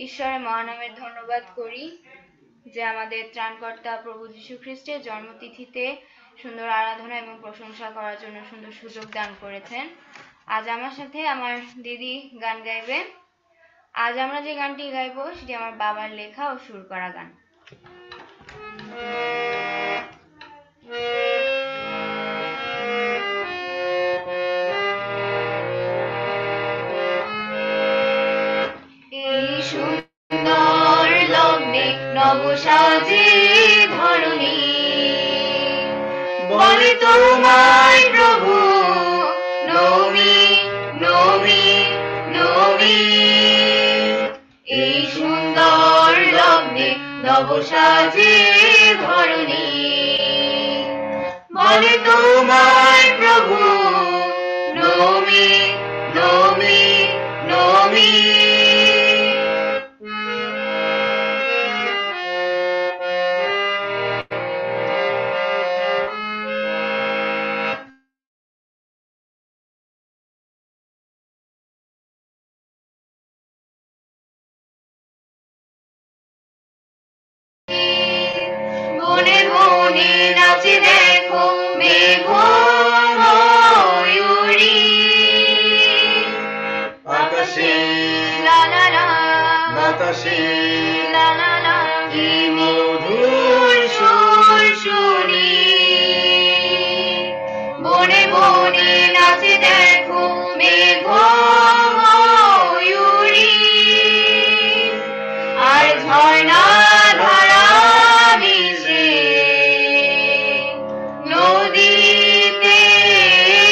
ঈশ্বরের মহানামের ধন্যবাদ করি যে আমাদের ত্রাণকর্তা প্রভু যীশু খ্রিস্টের জন্মতিথিতে সুন্দর আরাধনা এবং প্রশংসা করার জন্য সুন্দর সুযোগ দান করেছেন। আজ আমার সাথে আমার দিদি গান গাইবে। আজ আমরা যে গানটি গাইবো সেটি আমার বাবার লেখা ও সুর করা গান। নবসাজে ধরণী বলে তোমায় প্রভু নবী নবী নবী। এই সুন্দর লগ্নে নবসাজে ধরণী বলে তোমায় প্রভু নবী নবী নবী। বনে বনে নাচে দেখো মেঘ ময়ূরী আকাশে লা লা লা বাতাসে লা লা লা কি মধুর সুর শুনি। বনে বনে নাচে দেখো মেঘ ময়ূরী আর ঝর্ণা ধারা মিশে নদীতে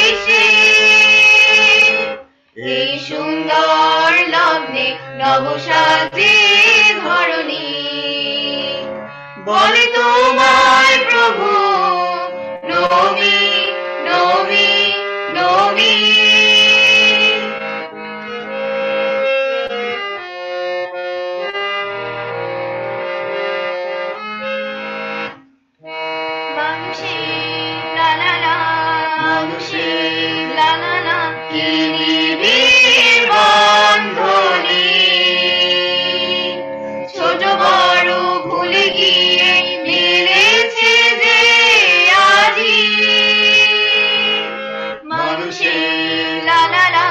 এসে এই সুন্দর লগ্নে নবসাজে ধরণী বলে তোমায় প্রভু নবী নবী নবী। ছোট বড় ভুলে গিয়ে মিলেছে যে আজি মানুষের লা লা লা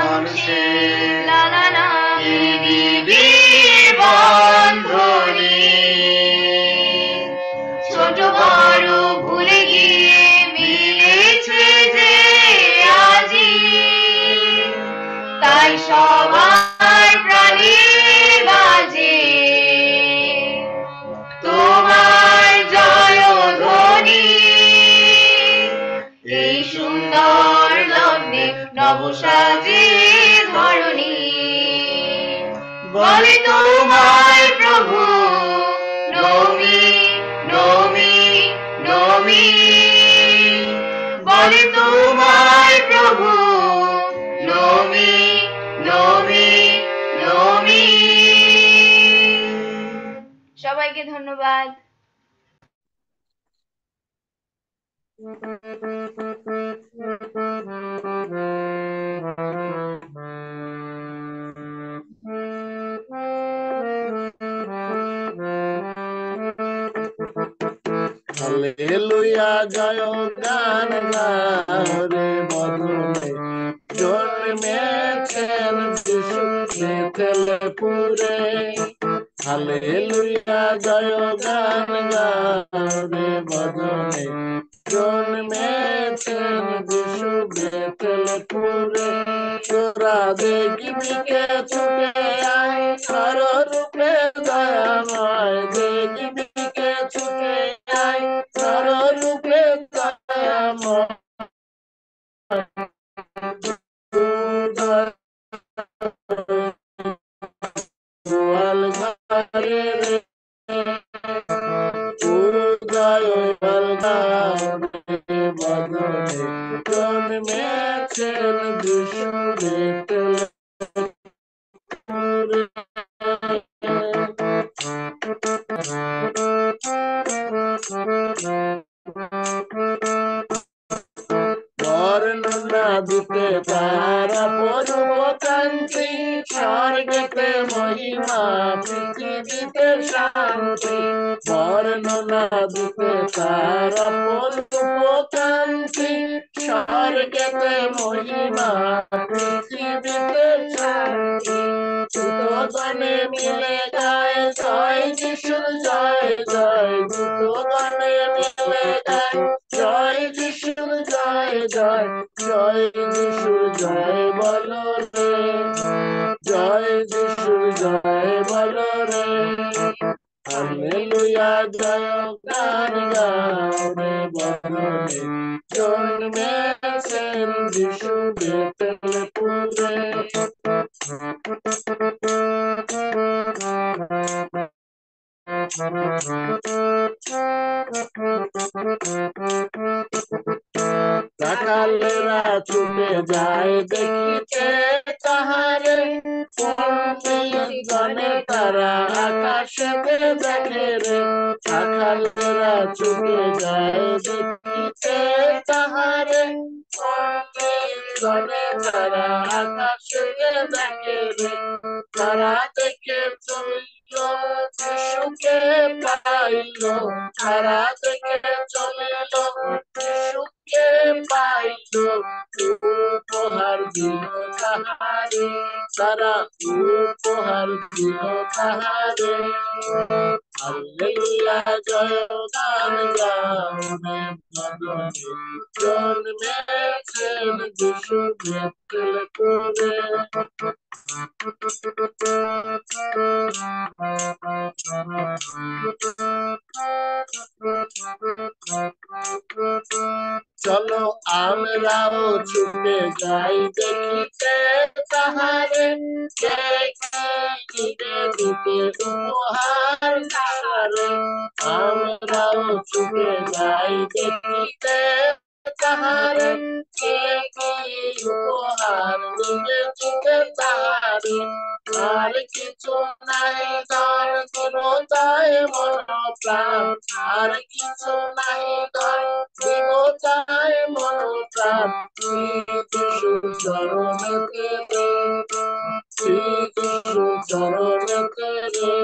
মানুষের লা লা লা নিবিড় বন্ধনে ছোট বড় ভুলে গিয়ে মিলেছে যে আজি। তাই সবার প্রাণে বাজে তোমার জয়ধ্বনি। এই সুন্দর লগ্নে নবসাজে ধরণী বলে তোমায় প্রভু নবী নবী নবী। বলে তোমায় প্রভু নবী নবী নবী। সবাইকে ধন্যবাদ। হালেলুয়া জয় গান গারে বদনে জন্মেছেন যিশু বেথলেপুরে। হালেলুয়া জয় গান গারে বদনে জন্মেছেন যিশু বেথলেপুরে। তোরা দেখবিকে ছুটে আয় সর রূপে দয়াময় দেখবিকে ছুটে আয় সর রূপে দয়াময়। গোয়াল ঘরে রে উদয় বলগারে বদনে জন্মেছেন যিশু বেথলেপুরে। বর্ণনা দিতে তারা পূর্ব কান্তি স্বর্গেতে মহিমা মহিমা পৃথিবীতে শান্তি বর্ণনা দিতে তার অপরূপ কান্তি স্বর্গেতে মহিমা পৃথিবীতে শান্তি দূতগণে মিলে গায় জয় যিশুর জয় জয় দূতগণে মিলে গায় জয় যিশুর জয় জয় জয় যিশুর জয় বলো রে জয় যিশুর জয় বলো রে হালেলুয়া জয় গান গাও রে বলো রে জন্মেছেন যিশু বেথলেহেমে রাখালেরা ছুটে যায় দেখিতে তাহারে পণ্ডিতগণে তারা আকাশে দেখে রে রাখালেরা ছুটে যায় দেখিতে তাহারে পণ্ডিতগণে তারা আকাশে দেখে রে তারা দেখে চলিল যিশুকে পাইল তারা দেখে চলিল যিশুকে পাইল উপহার দিল তাহারে তারা উপহার দিল তাহারে হালেলুয়া জয় গান গাও রে বদনে জন্মেছেন যিশু বেথলেহেমে চলো আমরাও ছুটে যাই দেখিতে তাহারে দিতে উপহার তাহারে আমরাও ছুটে যাই দেখিতে তাহারে উপহার দিতে তাহারে আর কিছু নাই ধর দেবতায় মন প্রাণ আর কিছু নাই ধর দেবতায় মন প্রাণ যিশু চরণেতে রে যিশু চরণেতে রে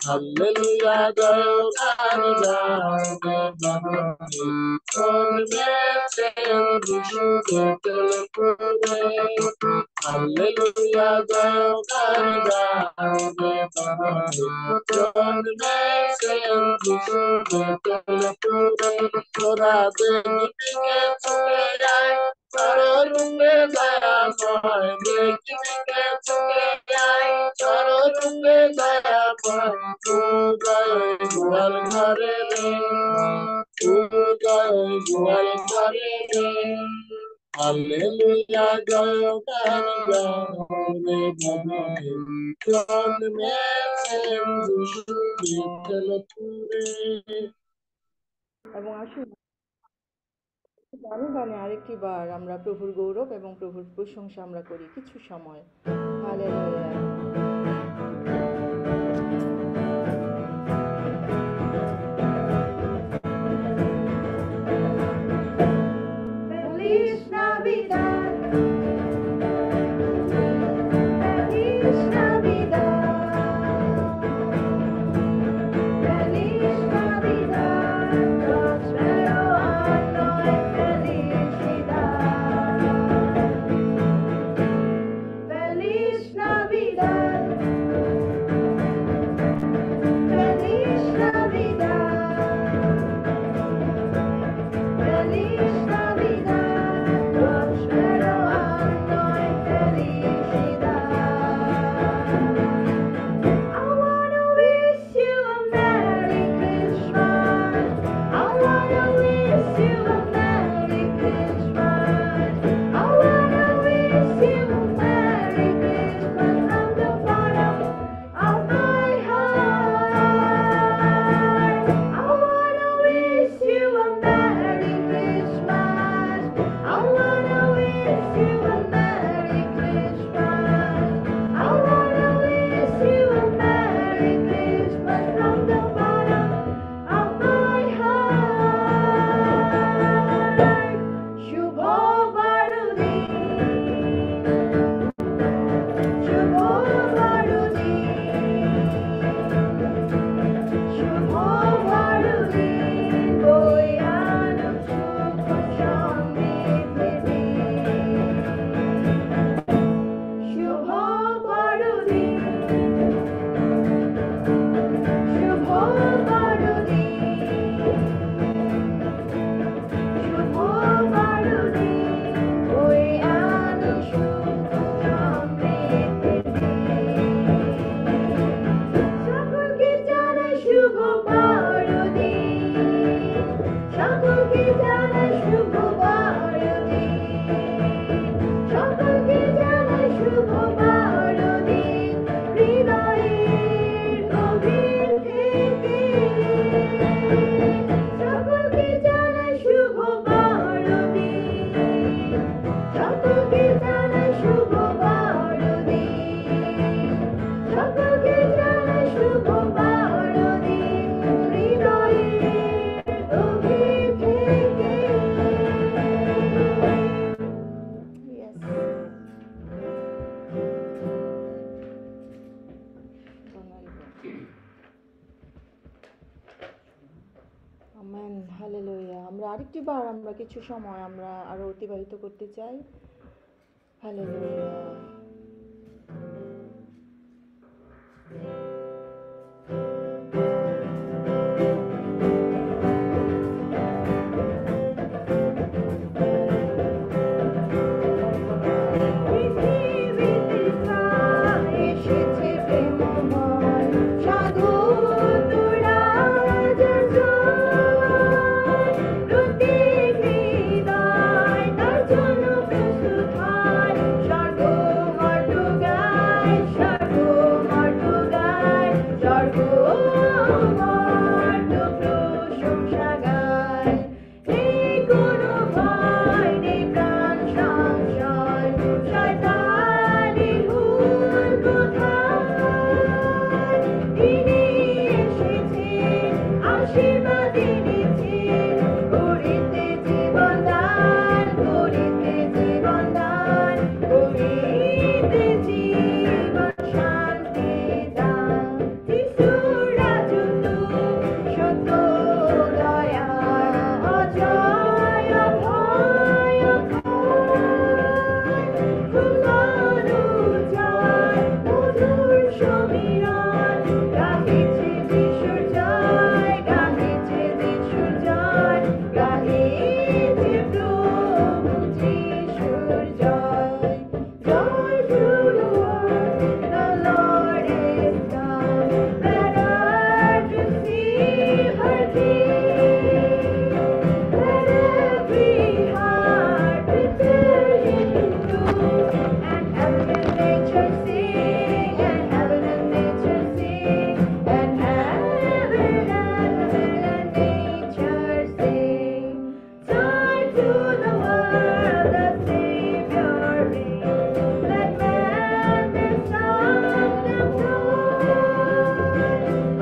হালেলুয়া জয় গান গাও রে বদনে জন্মেছেন যিশু বেথলেহেমে হালেলুয়া জয় গান গাও রে বদনে জন্মেছেন যিশু বেথলেহেমে তোরা দেখিতে চলে যায় চররূপে দয়াময় দেখিতে চলে যায় চররূপে দয়াময় উদয় গোয়াল ঘরে রে উদয় গোয়াল ঘরে রে হালেলুয়া জয় গান গাও রে বদনে জন্মেছেন যিশু বেথলেহেমে এবং আসুন গানে গানে আরেকটি বার আমরা প্রভুর গৌরব এবং প্রভুর প্রশংসা আমরা করি কিছু সময়। Hallelujah. Feliz Navidad. Feliz Navidad. Feliz Navidad. Prospero año de felicidad. Feliz Navidad. আরেকটি বার আমরা কিছু সময় আমরা আরো অতিবাহিত করতে চাই। হালেলুয়া। পৃথিবীতে এসেছে প্রেমময় সাধু তোরা প্রত্যেক হৃদয় তার জন্য প্রস্তুত হয়। স্বর্গ মর্ত গায়, স্বর্গ মর্ত গায়, স্বর্গ মর্ত প্রশংসা গায়। নেই কোনো ভয়, নেই প্রাণ সংশয়, শয়তানের হুল কোথায়? তিনি এসেছেন, আশীর্বাদ এনেছেন, করিতে জীবন দান, করিতে জীবন দান, করিতে জীবন শান্তি দান। যিশুর রাজত্ব সত্য দয়া অজয় অভয় জয় মধুর সমীরণ গাহিছে যিশুর জয়, গাহিছে যিশুর জয়, গাহিছে প্রভু যিশুর জয়। Joy to the world, the Lord is come, better to see her King. Let every heart prepare him to, and heaven and nature sing, and heaven and nature sing, and heaven and nature sing. Joy to the world, the Savior reigns. Let madness of them joy.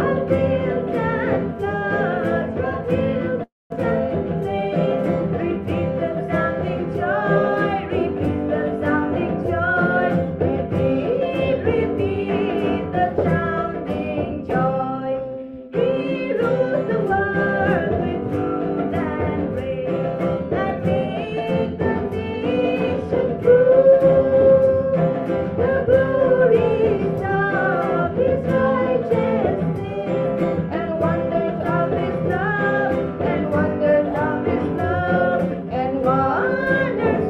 On fields and floods, from hills and plains, repeat the sounding joy, repeat the sounding joy, repeat the sounding joy. He rules the world with truth and grace, and make the nation prove the glories of his righteousness, and wonders of his love, and wonders of his love, and wonders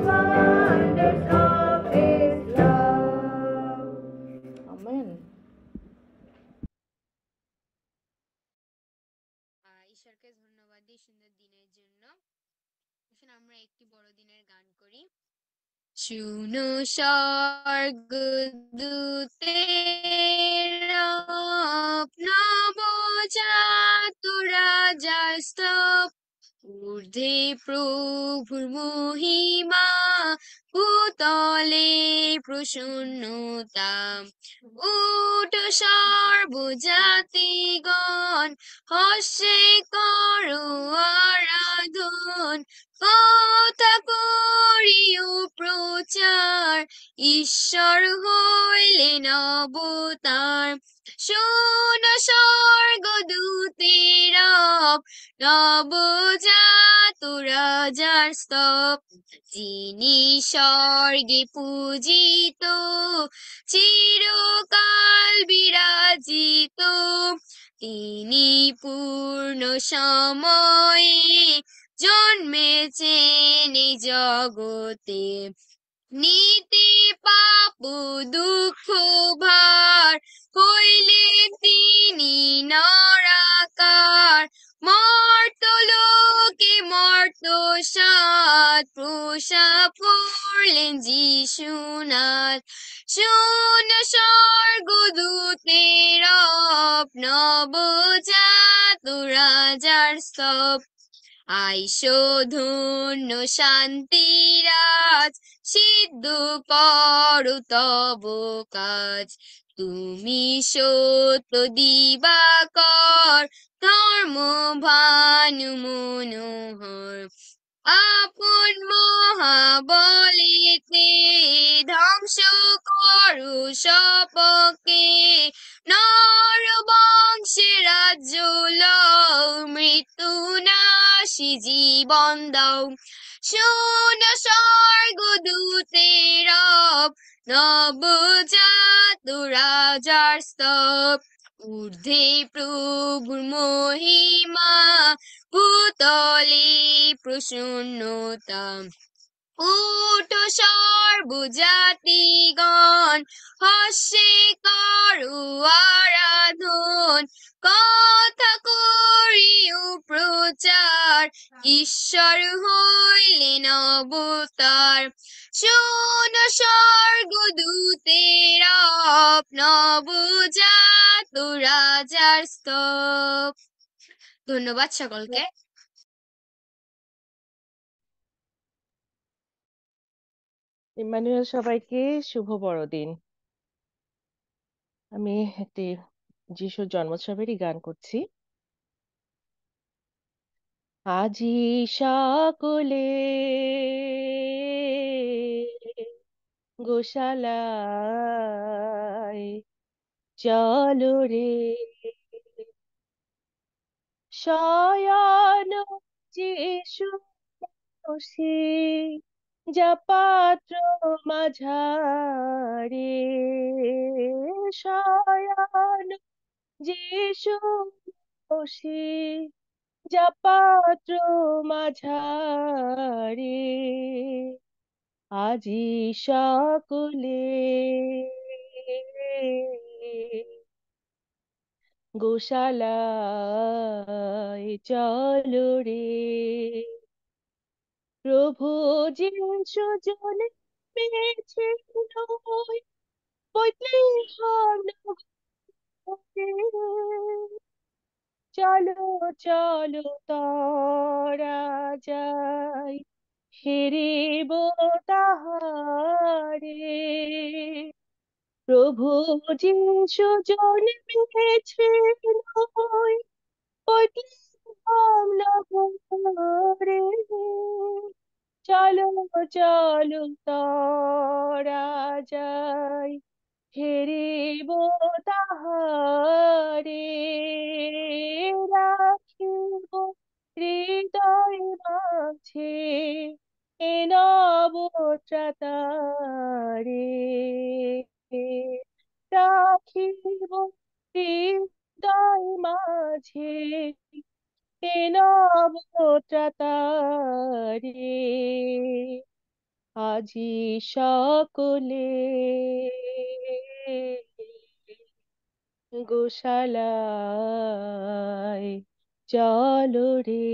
of his love. Amen. ঈশ্বরকে ধন্যবাদ দিই সুন্দর দিনের জন্য। আসুন আমরা একটি বড়দিনের গান করি। শুনো স্বর্গদূতের নবজাত রাজার স্তব, ঊর্ধ্বে প্রভুর মহিমা, ভূতলে প্রসন্নতা। উঠো সর্বজাতিগণ, হর্ষে করো আরাধন, কথা করিও প্রচার, ঈশ্বর হইলেন অবতার। শোনো স্বর্গদূতের নবজাত রাজার স্তব, যিনি স্বর্গে পূজিত, চিরকাল বিরাজিত। তিনি পূর্ণ সময়ে জন্মেছেন এই জগতে, নিতে পাপ দুঃখ ভার, হইলেন তিনি নরাকার। মর্তলোকে মর্ত সাত, প্রসাব করলেন যিশুনাথ। শুন স্বর্গদূতের নবজাত রাজার স্তব, আইসো ধন্য শান্তিরাজ, সিদ্ধ করো তব কাজ। তুমি সত্য দিবাকর, ধর্ম ভানু মনোহর। আপন মহাবলেতে ধ্বংস করু সপকে, নর বংশে রাজ্য লও, মৃত্যু নাশী জীবন নবজাত রাজার স্তব ঊর্ধ্বে প্রভুর মহিমা ভূতলে প্রসন্নতা উঠো সর্বজাতিগণ হর্ষে করো আরাধন কথা করিও প্রচার ঈশ্বর হইলেন অবতার শোনো স্বর্গদূতেরা নবজাত রাজার স্তব। ধন্যবাদ সকলকে। ইম্মানুয়েল সবাইকে শুভ বড়দিন। আমি একটি যিশুর জন্মোৎসবেরই গান করছি। আজি সকলে গোশালায় চলো রে শয়ন যিশু বসে যা পাত্র মাঝারে শয়ন যিশু বসে যা পাত্র মাঝারে আজি সকলে গোশালায় চলো রে প্রভু যিশু জন্মেছে নয় বৈতলেহম নগরে। চলো চলো তরা যাই হেরিব তাহারে প্রভু যিশু জন্মেছে নয় বৈতলেহম নগরে। চলো চলো তরা যাই হেরিব তাহারে রাখিব হৃদয় মাঝে এ নবত্রাতারে রাখিব হৃদয় মাঝে এ নবত্রাতারে আজি সকলে গোশালায় চলো রে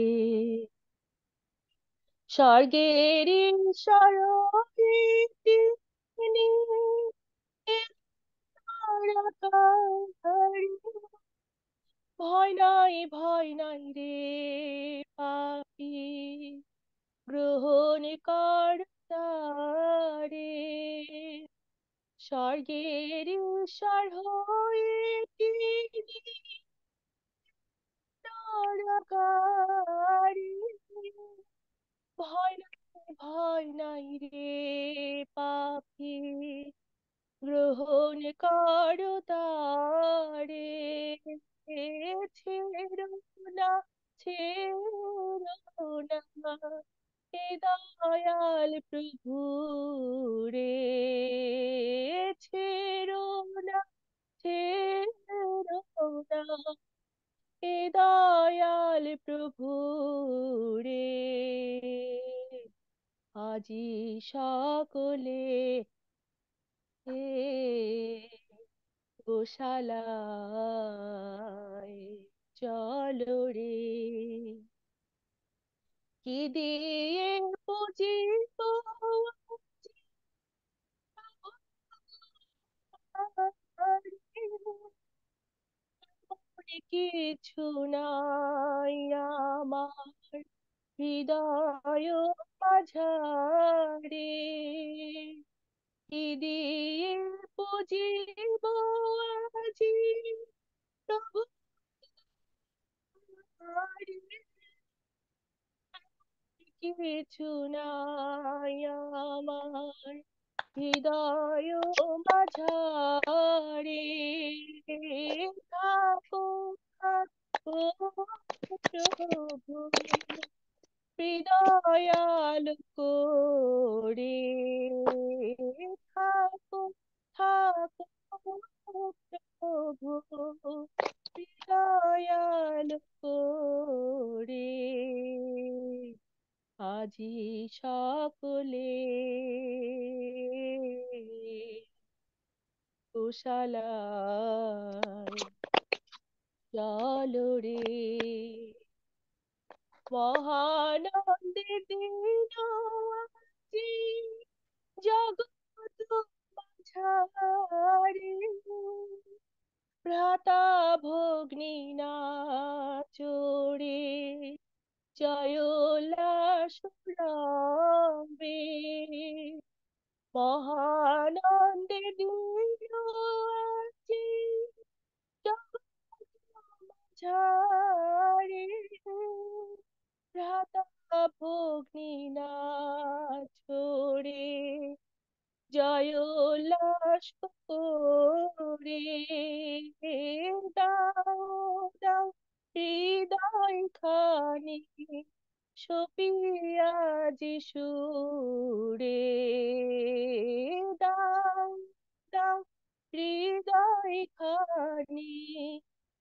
স্বর্গের ঈশ্বরকে তিনি তারাকারি। ভয় নাই রে পাপী গ্রহণ কর তারে স্বর্গের ঈশ্বর হয়ে তিনি তারাকারি। ভয় নাই রে পাপী গ্রহণ কর তারে ছেড়ো না ছেড়ো না এ দয়াল প্রভু রে ছেড়ো না ছেড়ো না এ দয়াল প্রভু রে আজি সকলে গোশালায় চলো রে কি দিয়ে পুজিব কিছু নাই আমার হৃদয় মাঝারে কি দিয়ে পুজিব আজি প্রভু কিছু নাই আমার হৃদয় মাঝারে থাকো থাকো প্রভু হৃদয়াল করে থাকো হৃদয়ালো করে আজি সকলে গোশালায় চলো রে, মহানন্দে দিন আজি জগৎ মাঝারে, ভ্রাতা ভগ্নী নাচরে, জয় উল্লাস রবে, মহানন্দে দিন আজি জগৎ মাঝারে, ভ্রাতা ভগ্নী নাচরে, জয় উল্লাস করে, দাও দাও হৃদয় খানি সপিয়া যিশুরে, দাও দাও হৃদয় খানি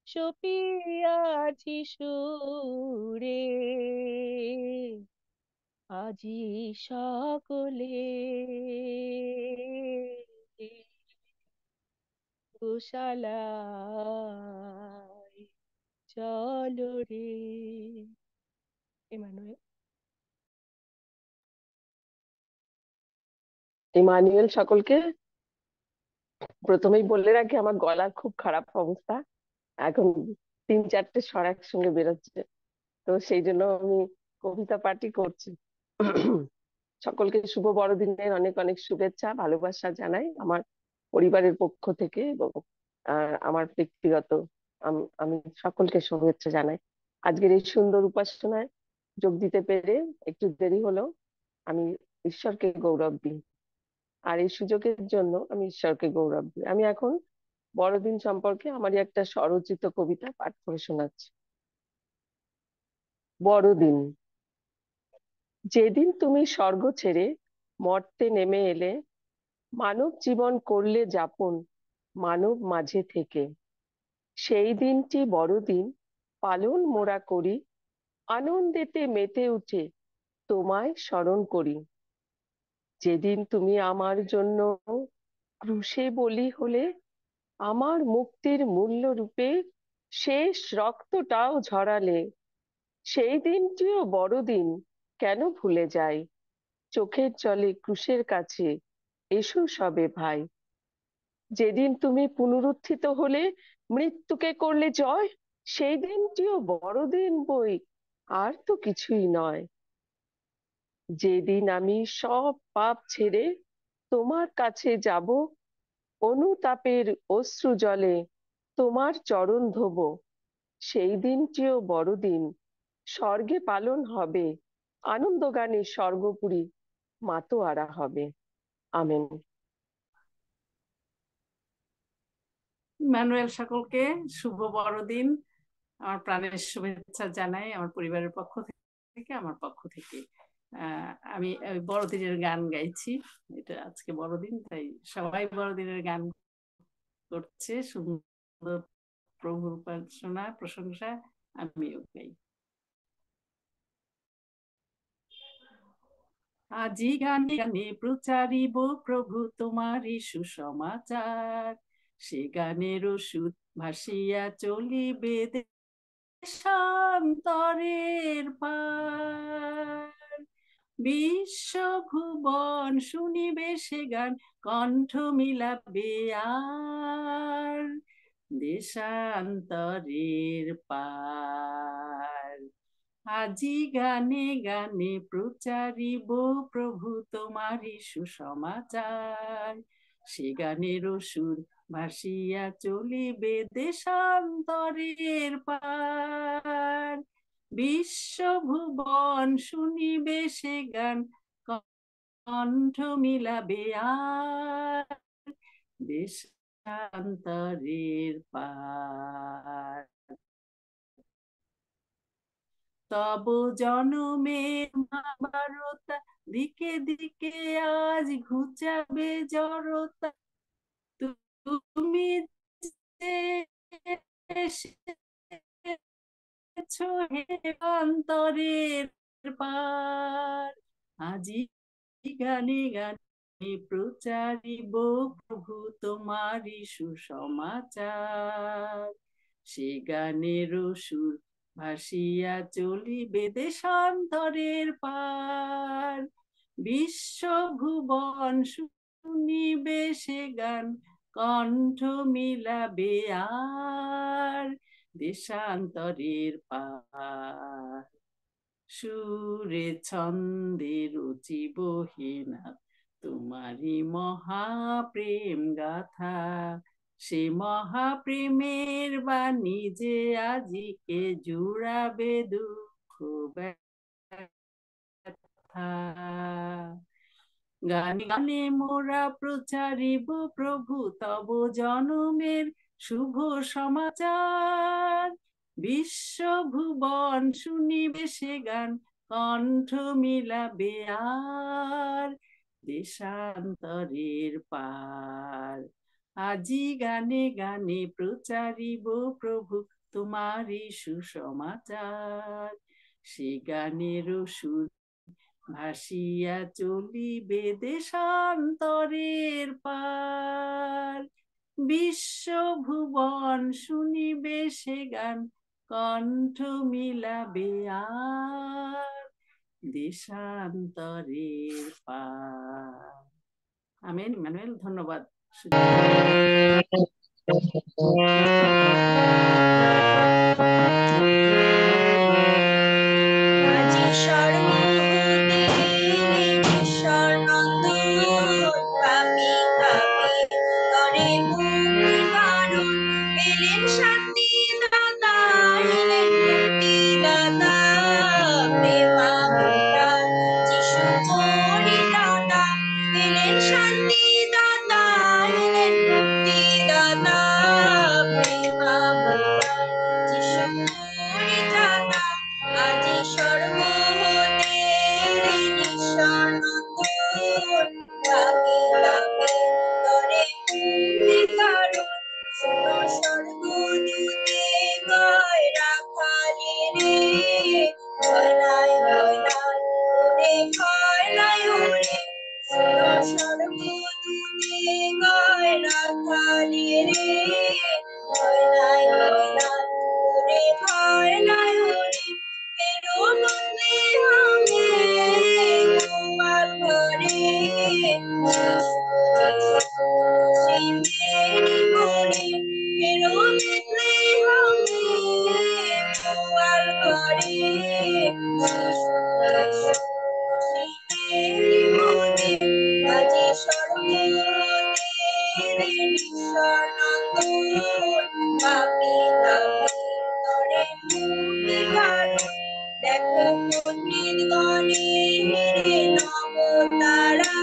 সপিয়া যিশুরে, আজি সকলে গোশালায় চলো রে। ইমানুয়েল। ইমানুয়েল সকলকে প্রথমেই বলে রাখি, আমার গলার খুব খারাপ অবস্থা, এখন 3-4টে স্বর একসঙ্গে বেরোচ্ছে, তো সেই জন্য আমি কবিতা পাঠই করছি। সকলকে শুভ বড়দিনের অনেক অনেক শুভেচ্ছা ভালোবাসা জানাই আমার পরিবারের পক্ষ থেকে, এবং আমার ব্যক্তিগত আমি সকলকে শুভেচ্ছা জানাই। আজকের এই সুন্দর উপাসনায় যোগ দিতে পেরে একটু দেরি হলো, আমি ঈশ্বরকে গৌরব দিই, আর এই সুযোগের জন্য আমি ঈশ্বরকে গৌরব দিই। আমি এখন বড়দিন সম্পর্কে আমারই একটা স্বরচিত কবিতা পাঠ করে শোনাচ্ছি। বড়দিন। যেদিন তুমি স্বর্গ ছেড়ে মর্তে নেমে এলে, মানব জীবন করলে যাপন মানব মাঝে থেকে, সেই দিনটি বড়দিন পালন মোরা করি, আনন্দেতে মেতে উঠে তোমায় স্মরণ করি। যেদিন তুমি আমার জন্য ক্রুশে বলি হলে, আমার মুক্তির মূল্য রূপে শেষ রক্তটাও ঝরালে, সেই দিনটিও বড়দিন কেন ভুলে যাই, চোখের জলে ক্রুশের কাছে এসো সবে ভাই। যেদিন তুমি পুনরুত্থিত হলে মৃত্যুকে করলে জয়, সেই দিনটিও বড়দিন বই, আর তো কিছুই নয়। যেদিন আমি সব পাপ ছেড়ে তোমার কাছে যাব, অনুতাপের অশ্রু জলে তোমার চরণ ধোব, সেই দিনটিও বড়দিন স্বর্গে পালন হবে, আনন্দ গানে স্বর্গপুরী মাতোয়ারা হবে। আমেন। ম্যানুয়েল সকলকে শুভ বড়দিন, আমার প্রাণের শুভেচ্ছা জানাই আমার পরিবারের পক্ষ থেকে, আমার পক্ষ থেকে। আমি বড়দিনের গান গাইছি, এটা আজকে বড়দিন, তাই সবাই বড়দিনের গান করছে, সুন্দর প্রভুর উপাসনা প্রশংসা আমিও গাই। আজি গানে গানে প্রচারিব প্রভু তোমারই সুসমাচার, সে গানের ওষুধ ভাসিয়া চলিবে দেশান্তরের পার, বিশ্ব ভুবন শুনিবে সে গান, কণ্ঠ মিলাবে আর দেশান্তরের পার। আজি গানে গানে প্রচারিব প্রভু তোমারই সুসমাচার, সে গানের সুর ভাসিয়া চলিবে দেশান্তরের পার, বিশ্ব ভুবন শুনিবে সে গান, কণ্ঠ মিলাবে আর দেশান্তরের পার। তব জনমের মহাভারতা, দিকে দিকে আজ ঘুচাবে জড়তা, তুমি এসেছো হে অন্তরের পার, আজি গানে গানে প্রচারিব প্রভু তোমারি সুসমাচার। সে গানের সুর ভাসিয়া চলিবে দেশান্তরের পার, বিশ্বভুবন শুনিবে সে গান, কণ্ঠ মিলাবে আর দেশান্তরের পার। সুরে ছন্দে রচিব হে নাথ তোমারি মহাপ্রেম গাথা, সে মহাপ্রেমের বাণী যে আজিকে জুড়াবে দুঃখ ব্যথা। গানে গানে মোরা প্রচারিব প্রভু তব জনমের শুভ সমাচার, বিশ্বভুবন শুনিবে সে গান, কণ্ঠ মিলাবে আর দেশান্তরের পার। আজি গানে গানে প্রচারিব প্রভু তোমারি সুসমাচার, সে গানের সুর ভাসিয়া চলিবে দেশান্তরের পার, বিশ্বভুবন শুনিবে সে গান, কণ্ঠ মিলাবে আর দেশান্তরের পার। আমেন। ইমানুয়েল, ধন্যবাদ। আজি সর্বভূতের ঈশ্বর নন্দন, পাপী পাপী তরে মুক্তি কারণ, এলেন শান্তি দাতা, এলেন মুক্তি দাতা, প্রেমাবতার যিশু মোরি দাতা, এলেন শান্তি দাতা, এলেন মুক্তি দাতা, প্রেমাবতার যিশু মোরি দাতা। আজি সর্বভূতের ঈশ্বর নন্দন, পাপী পাপী তরে মুক্তি কারণ, শোনো স্বর্গদূতে গায় রাখালি রে, ভয় নাই ভয় নাই ওরে, ভয় নাই ওরে, শোনো স্বর্গদূতে গায় রাখালি রে, ভয় নাই ভয় নাই ওরে, ভয় নাই ওরে, এরো বন্দি হামে গোপাল ঘরে, শ্রী মেরি মোরে, এরো বন্দি হামে গোপাল ঘরে, শ্রী মেরি মোরে। আজি সর্বভূতের ঈশ্বর নন্দন, পাপী পাপী তরে মুক্তি কারণ, দেখো পণ্ডিত গণে নবতারা,